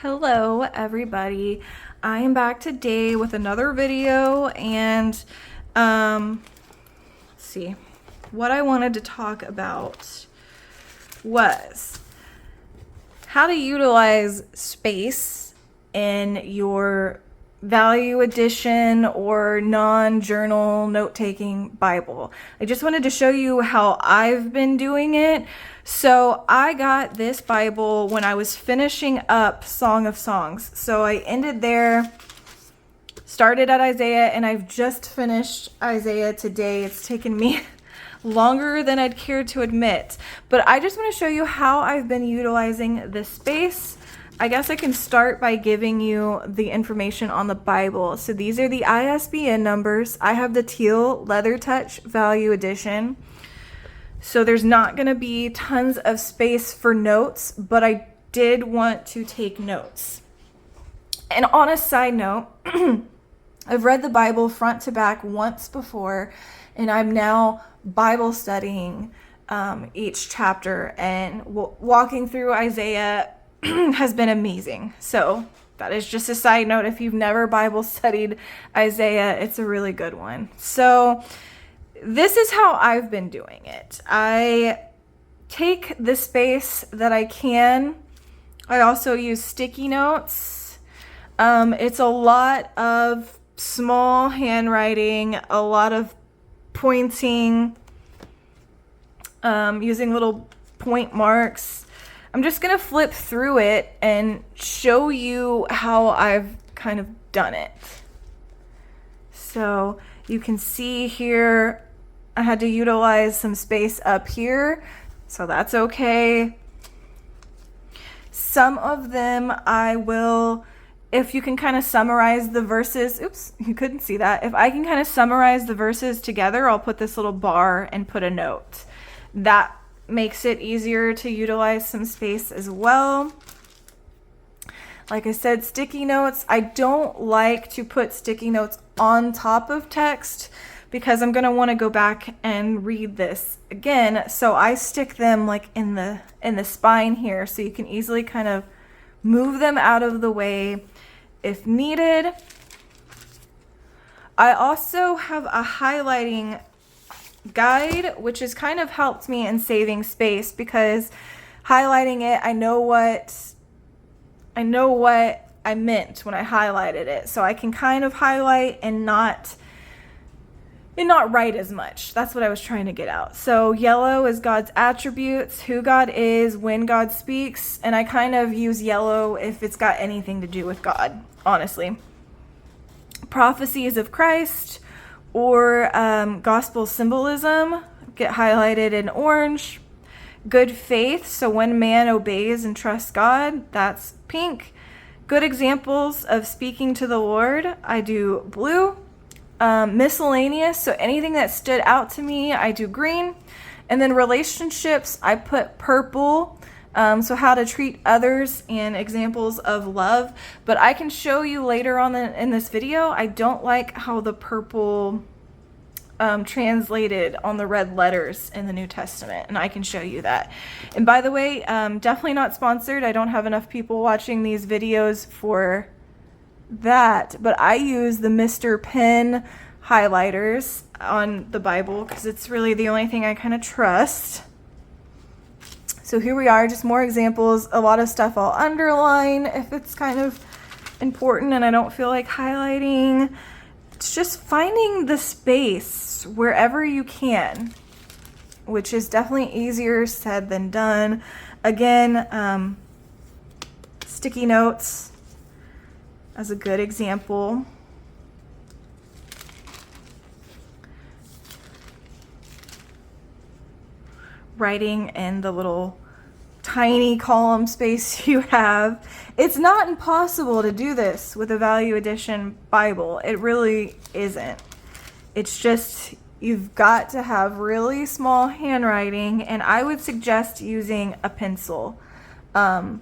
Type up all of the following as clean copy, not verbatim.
Hello everybody. I am back today with another video and let's see. What I wanted to talk about was how to utilize space in your value addition or non-journal note-taking Bible. I just wanted to show you how I've been doing it. So I got this Bible when I was finishing up Song of Songs. So I ended there, started at Isaiah, and I've just finished Isaiah today. It's taken me longer than I'd care to admit, but I just want to show you how I've been utilizing this space. I guess I can start by giving you the information on the Bible. So these are the ISBN numbers. I have the teal leather touch value edition. So there's not going to be tons of space for notes, but I did want to take notes. And on a side note, I've read the Bible front to back once before, and I'm now Bible studying each chapter, and walking through Isaiah has been amazing. So that is just a side note. If you've never Bible studied Isaiah, it's a really good one. So this is how I've been doing it. I take the space that I can. I also use sticky notes. It's a lot of small handwriting, a lot of pointing, using little point marks. I'm just going to flip through it and show you how I've kind of done it. So you can see here, I had to utilize some space up here, so that's okay. Some of them I will, if you can kind of summarize the verses, oops, you couldn't see that. If I can kind of summarize the verses together, I'll put this little bar and put a note. That makes it easier to utilize some space as well. Like I said, sticky notes. I don't like to put sticky notes on top of text because I'm going to want to go back and read this again. So I stick them like in the spine here, so you can easily kind of move them out of the way if needed. I also have a highlighting guide, which has kind of helped me in saving space, because highlighting it, I know what I meant when I highlighted it, so I can kind of highlight and not write as much. That's what I was trying to get out. So yellow is God's attributes, who God is, when God speaks, and I kind of use yellow if it's got anything to do with God, honestly. Prophecies of Christ or gospel symbolism get highlighted in orange. Good faith, so when man obeys and trusts God, that's pink. Good examples of speaking to the Lord, I do blue. Miscellaneous, so anything that stood out to me, I do green. And then relationships, I put purple. So how to treat others and examples of love. But I can show you later on in this video, I don't like how the purple translated on the red letters in the New Testament, and I can show you that. And by the way, definitely not sponsored. I don't have enough people watching these videos for that, but I use the Mr. Pen highlighters on the Bible because it's really the only thing I kind of trust. So here we are, just more examples. A lot of stuff I'll underline if it's kind of important and I don't feel like highlighting. It's just finding the space wherever you can, which is definitely easier said than done. Again, sticky notes as a good example. Writing in the little tiny column space you have. It's not impossible to do this with a value addition Bible. It really isn't. It's just you've got to have really small handwriting, and I would suggest using a pencil. Pen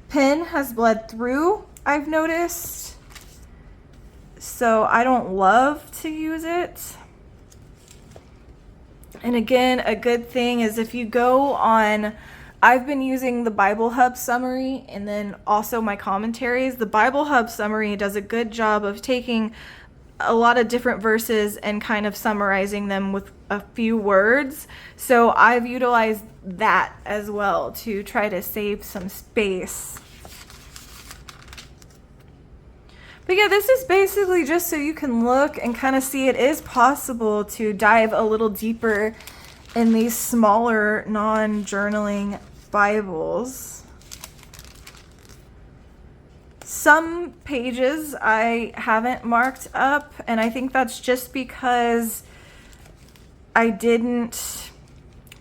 has bled through, I've noticed, so I don't love to use it. And again, a good thing is if you go on I've been using the Bible Hub summary and then also my commentaries. The Bible Hub summary does a good job of taking a lot of different verses and kind of summarizing them with a few words. So I've utilized that as well to try to save some space. But yeah, this is basically just so you can look and kind of see it is possible to dive a little deeper in these smaller non-journaling Bibles. Some pages I haven't marked up, and I think that's just because I didn't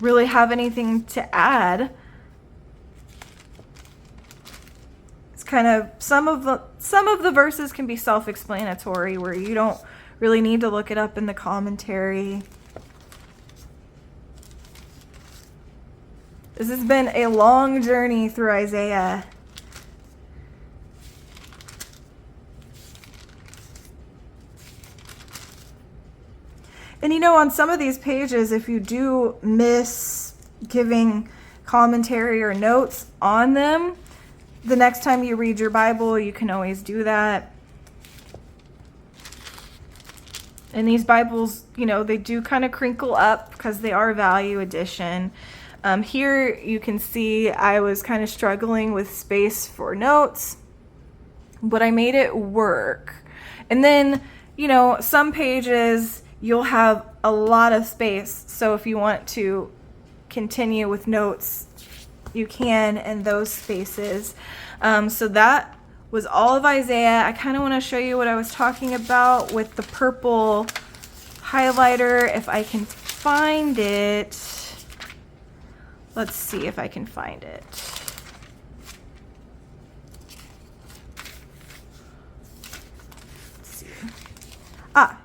really have anything to add. It's kind of some of the verses can be self-explanatory where you don't really need to look it up in the commentary. This has been a long journey through Isaiah. And you know, on some of these pages, if you do miss giving commentary or notes on them, the next time you read your Bible, you can always do that. And these Bibles, you know, they do kind of crinkle up because they are value edition. Here you can see I was kind of struggling with space for notes, but I made it work. And then, you know, some pages you'll have a lot of space. So if you want to continue with notes, you can in those spaces. So that was all of Isaiah. I kind of want to show you what I was talking about with the purple highlighter. If I can find it. Let's see if I can find it. Let's see.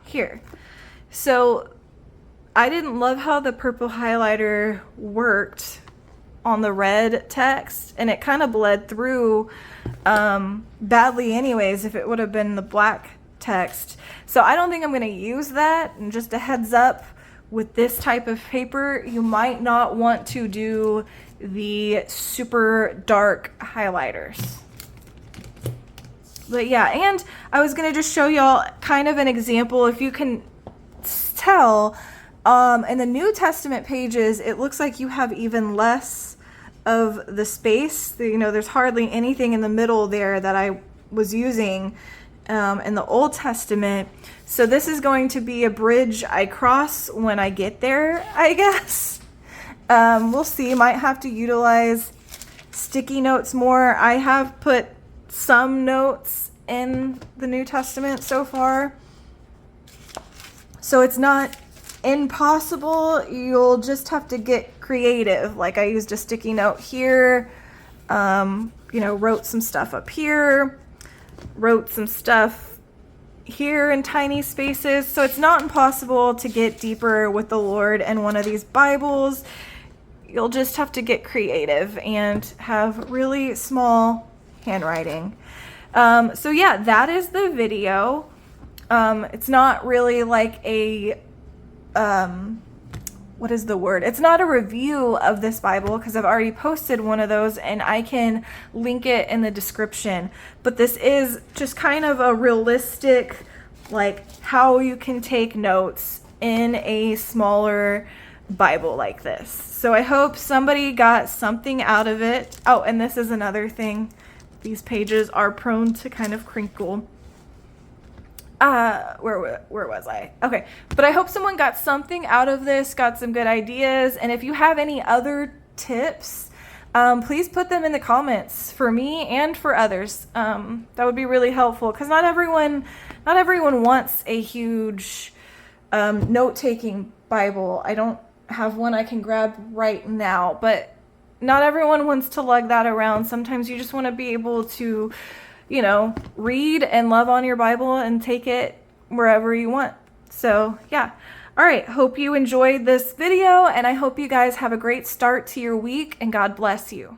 Here. So I didn't love how the purple highlighter worked on the red text, and it kind of bled through badly anyways if it would have been the black text. So I don't think I'm going to use that. And just a heads up, with this type of paper, you might not want to do the super dark highlighters. But yeah, and I was going to just show y'all kind of an example. If you can tell, in the New Testament pages, it looks like you have even less of the space. You know, there's hardly anything in the middle there that I was using in the Old Testament. So this is going to be a bridge I cross when I get there, I guess. We'll see. Might have to utilize sticky notes more. I have put some notes in the New Testament so far. So it's not impossible. You'll just have to get creative. Like I used a sticky note here, you know, wrote some stuff up here, wrote some stuff here in tiny spaces. So it's not impossible to get deeper with the Lord in one of these Bibles. You'll just have to get creative and have really small handwriting. So yeah, that is the video. It's not really like a what is the word? It's not a review of this Bible because I've already posted one of those and I can link it in the description. But this is just kind of a realistic, like how you can take notes in a smaller Bible like this. So I hope somebody got something out of it. Oh, and this is another thing. These pages are prone to kind of crinkle. Where was I? Okay, but I hope someone got something out of this, got some good ideas, and if you have any other tips, please put them in the comments for me and for others. That would be really helpful because not everyone wants a huge note-taking Bible. I don't have one I can grab right now, but not everyone wants to lug that around. Sometimes you just want to be able to, you know, read and love on your Bible and take it wherever you want. So yeah. All right. Hope you enjoyed this video and I hope you guys have a great start to your week and God bless you.